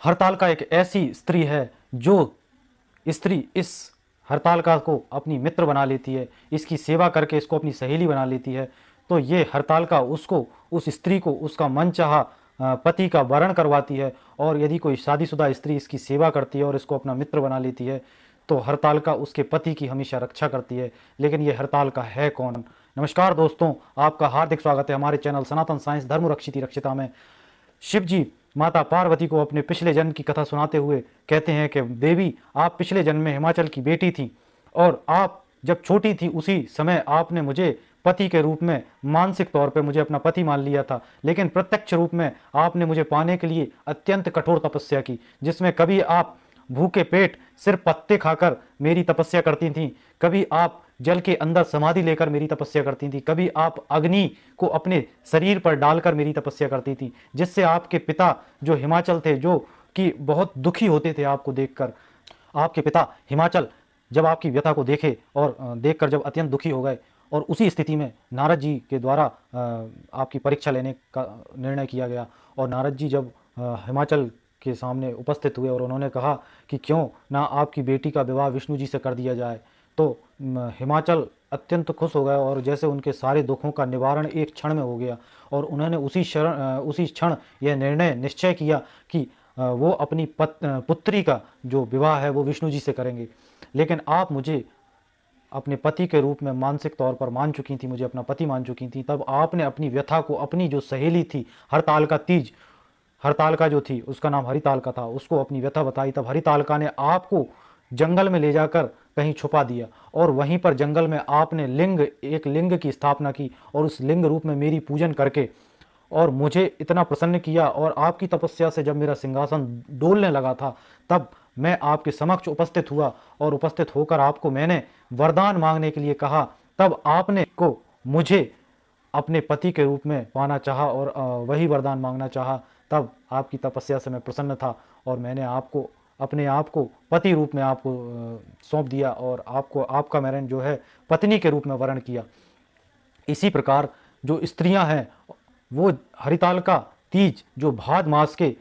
हरतालिका एक ऐसी स्त्री है जो स्त्री इस हरतालिका को अपनी मित्र बना लेती है, इसकी सेवा करके इसको अपनी सहेली बना लेती है। तो ये हरतालिका उसको, उस स्त्री को उसका मनचाहा पति का वरण करवाती है। और यदि कोई शादीशुदा स्त्री इसकी सेवा करती है और इसको अपना मित्र बना लेती है तो हरतालिका उसके पति की हमेशा रक्षा करती है। लेकिन ये हरतालिका है कौन? नमस्कार दोस्तों, आपका हार्दिक स्वागत है हमारे चैनल सनातन साइंस धर्म रक्षिति रक्षिता में। शिव जी माता पार्वती को अपने पिछले जन्म की कथा सुनाते हुए कहते हैं कि देवी, आप पिछले जन्म में हिमाचल की बेटी थी और आप जब छोटी थी उसी समय आपने मुझे पति के रूप में मानसिक तौर पे मुझे अपना पति मान लिया था, लेकिन प्रत्यक्ष रूप में आपने मुझे पाने के लिए अत्यंत कठोर तपस्या की, जिसमें कभी आप भूखे पेट सिर्फ पत्ते खाकर मेरी तपस्या करती थीं, कभी आप जल के अंदर समाधि लेकर मेरी तपस्या करती थी, कभी आप अग्नि को अपने शरीर पर डालकर मेरी तपस्या करती थी, जिससे आपके पिता जो हिमाचल थे, जो कि बहुत दुखी होते थे आपको देखकर। आपके पिता हिमाचल जब आपकी व्यथा को देखे और देखकर जब अत्यंत दुखी हो गए, और उसी स्थिति में नारद जी के द्वारा आपकी परीक्षा लेने का निर्णय किया गया। और नारद जी जब हिमाचल के सामने उपस्थित हुए और उन्होंने कहा कि क्यों ना आपकी बेटी का विवाह विष्णु जी से कर दिया जाए, तो हिमाचल अत्यंत खुश हो गए और जैसे उनके सारे दुखों का निवारण एक क्षण में हो गया। और उन्होंने उसी क्षण यह निर्णय निश्चय किया कि वो अपनी पुत्री का जो विवाह है वो विष्णु जी से करेंगे। लेकिन आप मुझे अपने पति के रूप में मानसिक तौर पर मान चुकी थी, मुझे अपना पति मान चुकी थी। तब आपने अपनी व्यथा को अपनी जो सहेली थी हरतालिका तीज, हरतालिका जो थी उसका नाम हरितालिका था, उसको अपनी व्यथा बताई। तब हरितालिका ने आपको जंगल में ले जाकर कहीं छुपा दिया और वहीं पर जंगल में आपने एक लिंग की स्थापना की और उस लिंग रूप में मेरी पूजन करके और मुझे इतना प्रसन्न किया। और आपकी तपस्या से जब मेरा सिंहासन डोलने लगा था तब मैं आपके समक्ष उपस्थित हुआ और उपस्थित होकर आपको मैंने वरदान मांगने के लिए कहा। तब आपने को मुझे अपने पति के रूप में पाना चाहा और वही वरदान मांगना चाहा। तब आपकी तपस्या से मैं प्रसन्न था और मैंने आपको अपने आप को पति रूप में आपको सौंप दिया और आपका मैंने जो है पत्नी के रूप में वर्ण किया। इसी प्रकार जो स्त्रियां हैं वो हरितालिका तीज जो भाद मास के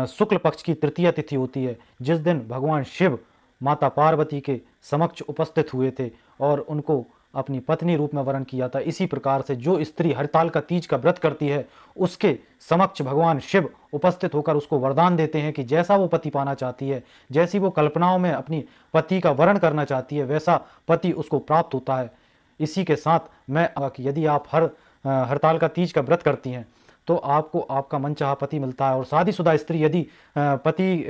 शुक्ल पक्ष की तृतीया तिथि होती है, जिस दिन भगवान शिव माता पार्वती के समक्ष उपस्थित हुए थे और उनको अपनी पत्नी रूप में वर्ण किया था। इसी प्रकार से जो स्त्री हरतालिका तीज का व्रत करती है उसके समक्ष भगवान शिव उपस्थित होकर उसको वरदान देते हैं कि जैसा वो पति पाना चाहती है, जैसी वो कल्पनाओं में अपनी पति का वर्ण करना चाहती है, वैसा पति उसको प्राप्त होता है। इसी के साथ मैं यदि आप हरतालिका तीज का व्रत करती हैं तो आपको आपका मनचाहा पति मिलता है। और शादीशुदा स्त्री यदि पति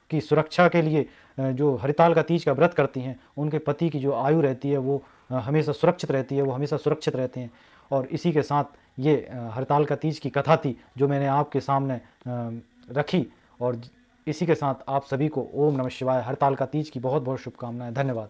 की सुरक्षा के लिए जो हरितालिका तीज का व्रत करती हैं, उनके पति की जो आयु रहती है वो हमेशा सुरक्षित रहती है, वो हमेशा सुरक्षित रहते हैं। और इसी के साथ ये हरतालिका तीज की कथा थी जो मैंने आपके सामने रखी। और इसी के साथ आप सभी को ओम नमः शिवाय हरतालिका तीज की बहुत बहुत शुभकामनाएं। धन्यवाद।